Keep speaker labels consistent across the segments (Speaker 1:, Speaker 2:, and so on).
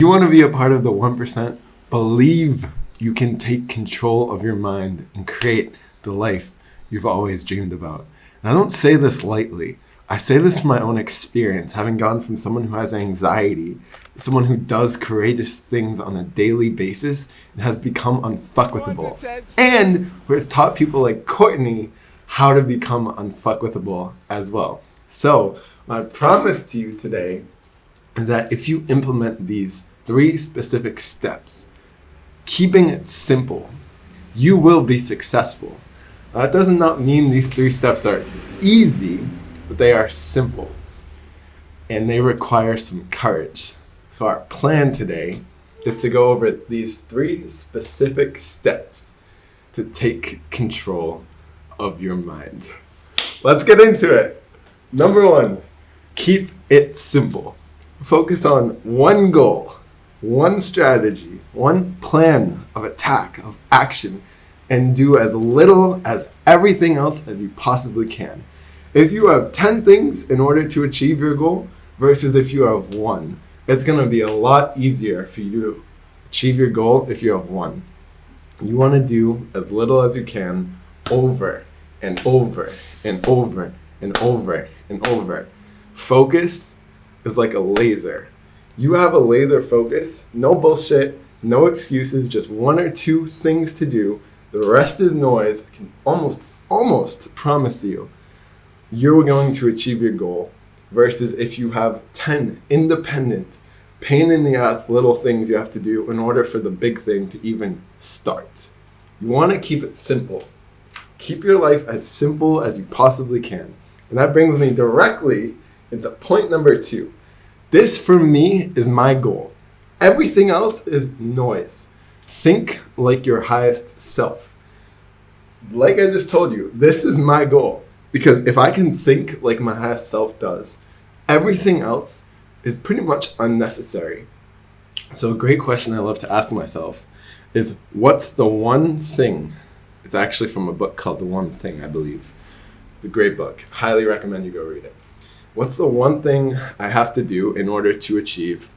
Speaker 1: You want to be a part of the 1%? Believe you can take control of your mind and create the life you've always dreamed about. And I don't say this lightly. I say this from my own experience, having gone from someone who has anxiety, someone who does courageous things on a daily basis and has become unfuckwithable, and who has taught people like Courtney how to become unfuckwithable as well. So my promise to you today is that if you implement these 3 specific steps, keeping it simple, you will be successful. That does not mean these 3 steps are easy, but they are simple and they require some courage. So our plan today is to go over these 3 specific steps to take control of your mind. Let's get into it. Number 1, keep it simple. Focus on one goal, one strategy, one plan of attack, of action, and do as little as everything else as you possibly can. If you have 10 things in order to achieve your goal versus if you have 1, it's going to be a lot easier for you to achieve your goal if you have 1. You want to do as little as you can over and over and over and over and over. Focus is like a laser. You have a laser focus, no bullshit, no excuses, just 1 or 2 things to do. The rest is noise. I can almost promise you, you're going to achieve your goal. Versus if you have 10 independent, pain in the ass little things you have to do in order for the big thing to even start. You want to keep it simple. Keep your life as simple as you possibly can. And that brings me directly into point number 2. This, for me, is my goal. Everything else is noise. Think like your highest self. Like I just told you, this is my goal. Because if I can think like my highest self does, everything else is pretty much unnecessary. So a great question I love to ask myself is, what's the one thing? It's actually from a book called The One Thing, I believe. The great book. Highly recommend you go read it. What's the one thing I have to do in order to achieve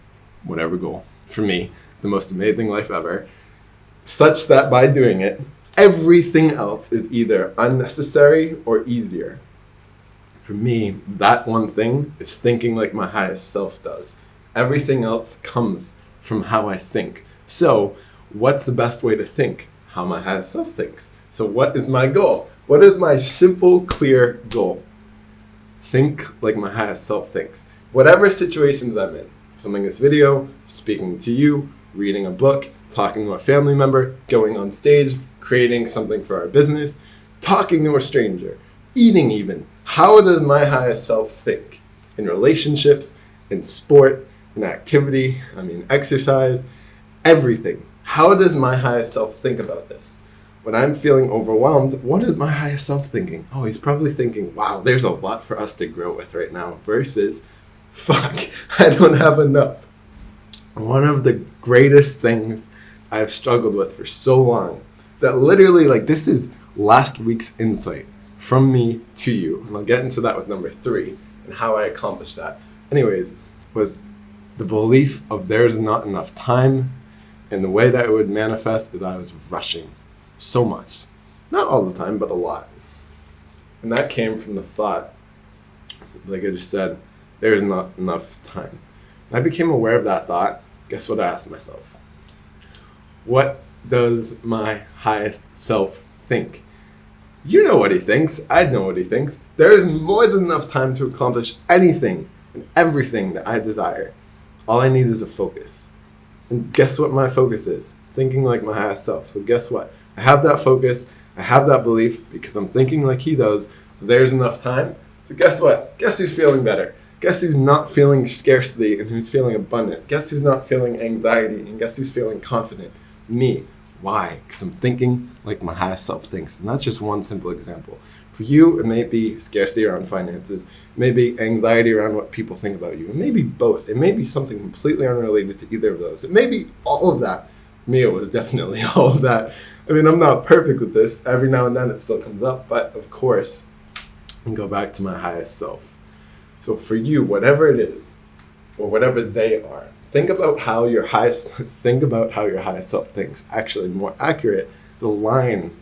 Speaker 1: whatever goal? For me, the most amazing life ever, such that by doing it, everything else is either unnecessary or easier. For me, that one thing is thinking like my highest self does. Everything else comes from how I think. So, what's the best way to think? How my highest self thinks. So what is my goal? What is my simple, clear goal? Think like my highest self thinks. Whatever situations I'm in, filming this video, speaking to you, reading a book, talking to a family member, going on stage, creating something for our business, talking to a stranger, eating even. How does my highest self think? In relationships, in sport, in activity, exercise, everything. How does my highest self think about this? When I'm feeling overwhelmed, what is my highest self thinking? Oh, he's probably thinking, wow, there's a lot for us to grow with right now, versus, fuck, I don't have enough. One of the greatest things I've struggled with for so long, that literally, this is last week's insight from me to you, and I'll get into that with number 3 and how I accomplished that. Anyways, was the belief of there's not enough time, and the way that it would manifest is I was rushing so much. Not all the time, but a lot. And that came from the thought, like I just said, there's not enough time. And I became aware of that thought. Guess what I asked myself? What does my highest self think? You know what he thinks. I know what he thinks. There is more than enough time to accomplish anything and everything that I desire. All I need is a focus. And guess what my focus is? Thinking like my highest self. So guess what? I have that focus. I have that belief because I'm thinking like he does. There's enough time. So guess what? Guess who's feeling better? Guess who's not feeling scarcity and who's feeling abundant? Guess who's not feeling anxiety and guess who's feeling confident? Me. Why? Because I'm thinking like my highest self thinks. And that's just one simple example. For you, it may be scarcity around finances. It may be anxiety around what people think about you. It may be both. It may be something completely unrelated to either of those. It may be all of that. Me, it was definitely all of that. I'm not perfect with this. Every now and then it still comes up. But of course, I can go back to my highest self. So for you, whatever it is, or whatever they are, Think about how your highest self thinks. Actually, more accurate, the line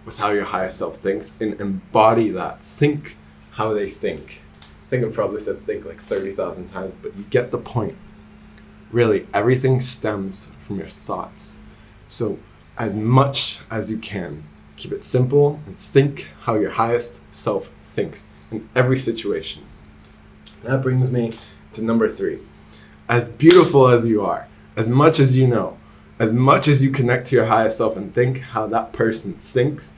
Speaker 1: with how your highest self thinks and embody that. Think how they think. I think I probably said think like 30,000 times, but you get the point. Really, everything stems from your thoughts. So as much as you can, keep it simple and think how your highest self thinks in every situation. That brings me to number 3. As beautiful as you are, as much as you know, as much as you connect to your highest self and think how that person thinks,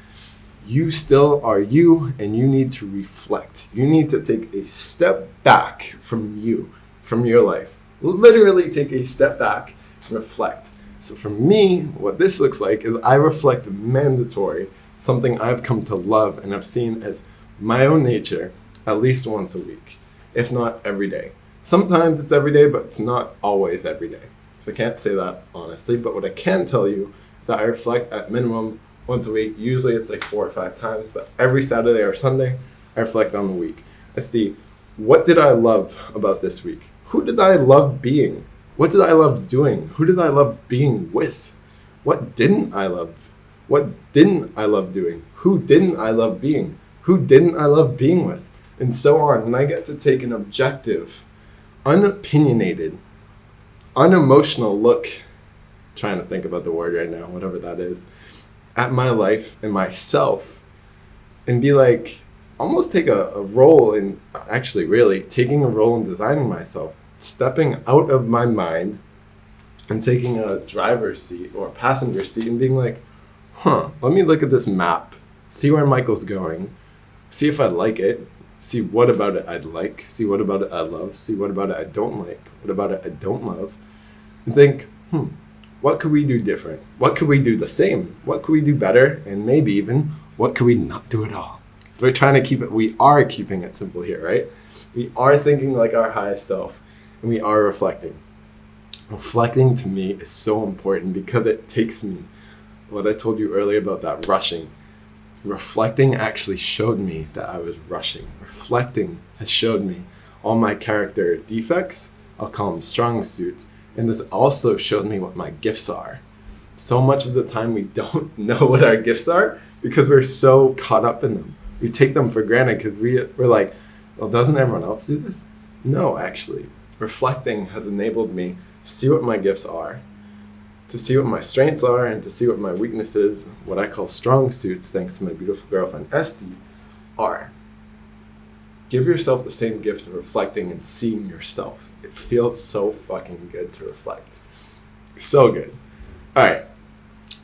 Speaker 1: you still are you, and you need to reflect. You need to take a step back from you, from your life. Literally take a step back and reflect. So for me, what this looks like is I reflect mandatory, something I've come to love and have seen as my own nature at least once a week, if not every day. Sometimes it's every day, but it's not always every day. So I can't say that honestly, but what I can tell you is that I reflect at minimum once a week. Usually it's like 4 or 5 times, but every Saturday or Sunday, I reflect on the week. I see, what did I love about this week? Who did I love being? What did I love doing? Who did I love being with? What didn't I love? What didn't I love doing? Who didn't I love being? Who didn't I love being with? And so on. And I get to take an objective, unopinionated, unemotional look, trying to think about the word right now, whatever that is, at my life and myself, and be like, almost take a role in, actually really taking a role in designing myself, stepping out of my mind and taking a driver's seat or a passenger seat and being like, let me look at this map, see where Michael's going, see if I like it, see what about it I'd like, see what about it I love, see what about it I don't like, what about it I don't love, and think, what could we do different? What could we do the same? What could we do better? And maybe even, what could we not do at all? So we are keeping it simple here, right? We are thinking like our highest self, and we are reflecting. Reflecting to me is so important because it takes me, what I told you earlier about that rushing. Reflecting actually showed me that I was rushing. Reflecting has showed me all my character defects, I'll call them strong suits, and this also showed me what my gifts are. So much of the time we don't know what our gifts are because we're so caught up in them. We take them for granted because we're like, well, doesn't everyone else do this? No, actually. Reflecting has enabled me to see what my gifts are, to see what my strengths are, and to see what my weaknesses, what I call strong suits, thanks to my beautiful girlfriend Esty, are. Give yourself the same gift of reflecting and seeing yourself. It feels so fucking good to reflect. So good. All right.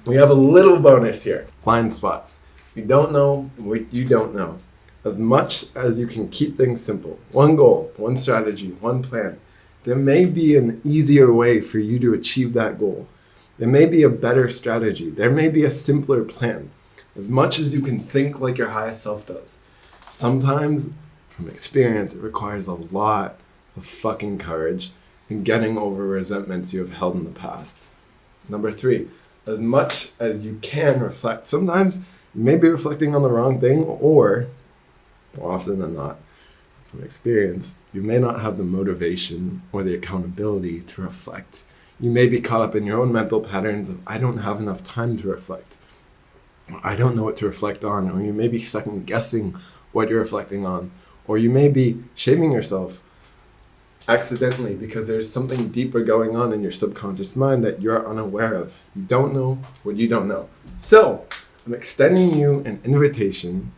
Speaker 1: We have a little bonus here. Blind spots. You don't know what you don't know. As much as you can keep things simple. One goal, one strategy, one plan. There may be an easier way for you to achieve that goal. There may be a better strategy. There may be a simpler plan. As much as you can think like your highest self does. Sometimes, from experience, it requires a lot of fucking courage in getting over resentments you have held in the past. Number 3, as much as you can reflect. Sometimes you may be reflecting on the wrong thing, or more often than not, from experience, you may not have the motivation or the accountability to reflect. You may be caught up in your own mental patterns of, I don't have enough time to reflect. I don't know what to reflect on. Or you may be second guessing what you're reflecting on. Or you may be shaming yourself accidentally because there's something deeper going on in your subconscious mind that you're unaware of. You don't know what you don't know. So I'm extending you an invitation,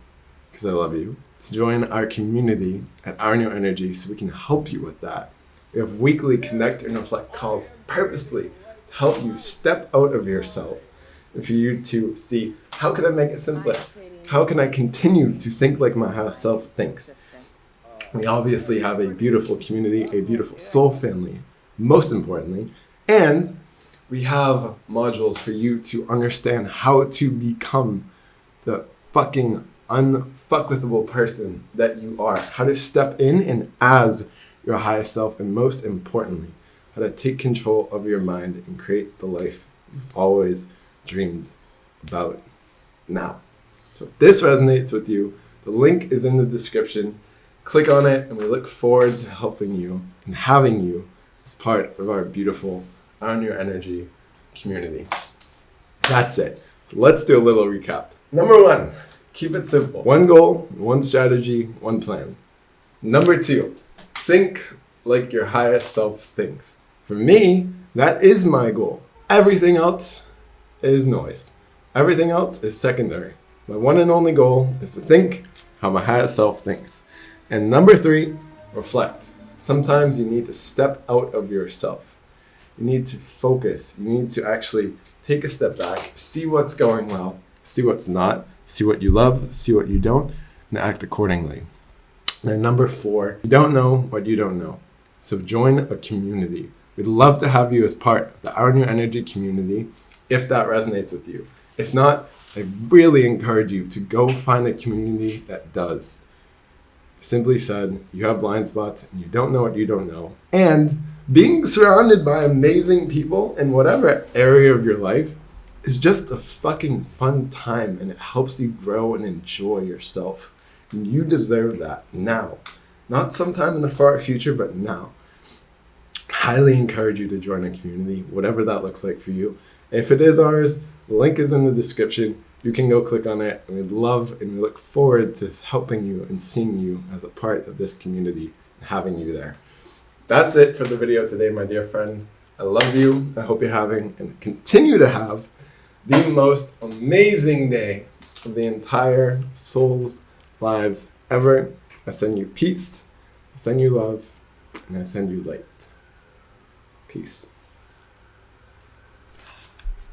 Speaker 1: because I love you, to join our community at Our New Energy so we can help you with that. We have weekly Connect and Reflect calls purposely to help you step out of yourself and for you to see, how can I make it simpler? How can I continue to think like my highest self thinks? We obviously have a beautiful community, a beautiful soul family, most importantly, and we have modules for you to understand how to become the fucking unfuckwithable person that you are, how to step in and as your highest self, and most importantly, how to take control of your mind and create the life you've always dreamed about now. So if this resonates with you, the link is in the description. Click on it, and we look forward to helping you and having you as part of our beautiful On Your Energy community. That's it. So let's do a little recap. Number 1, keep it simple. One goal, one strategy, one plan. Number 2, think like your highest self thinks. For me, that is my goal. Everything else is noise. Everything else is secondary. My one and only goal is to think how my highest self thinks. And number 3, reflect. Sometimes you need to step out of yourself. You need to focus. You need to actually take a step back, see what's going well, see what's not, see what you love, see what you don't, and act accordingly. And number 4, you don't know what you don't know. So join a community. We'd love to have you as part of the On Your Energy community if that resonates with you. If not, I really encourage you to go find a community that does. Simply said, you have blind spots and you don't know what you don't know. And being surrounded by amazing people in whatever area of your life is just a fucking fun time, and it helps you grow and enjoy yourself. And you deserve that now. Not sometime in the far future, but now. Highly encourage you to join a community, whatever that looks like for you. If it is ours, the link is in the description. You can go click on it, and we'd love and we look forward to helping you and seeing you as a part of this community and having you there. That's it for the video today, my dear friend. I love you. I hope you're having and continue to have the most amazing day of the entire soul's lives ever. I send you peace, I send you love, and I send you light. Peace.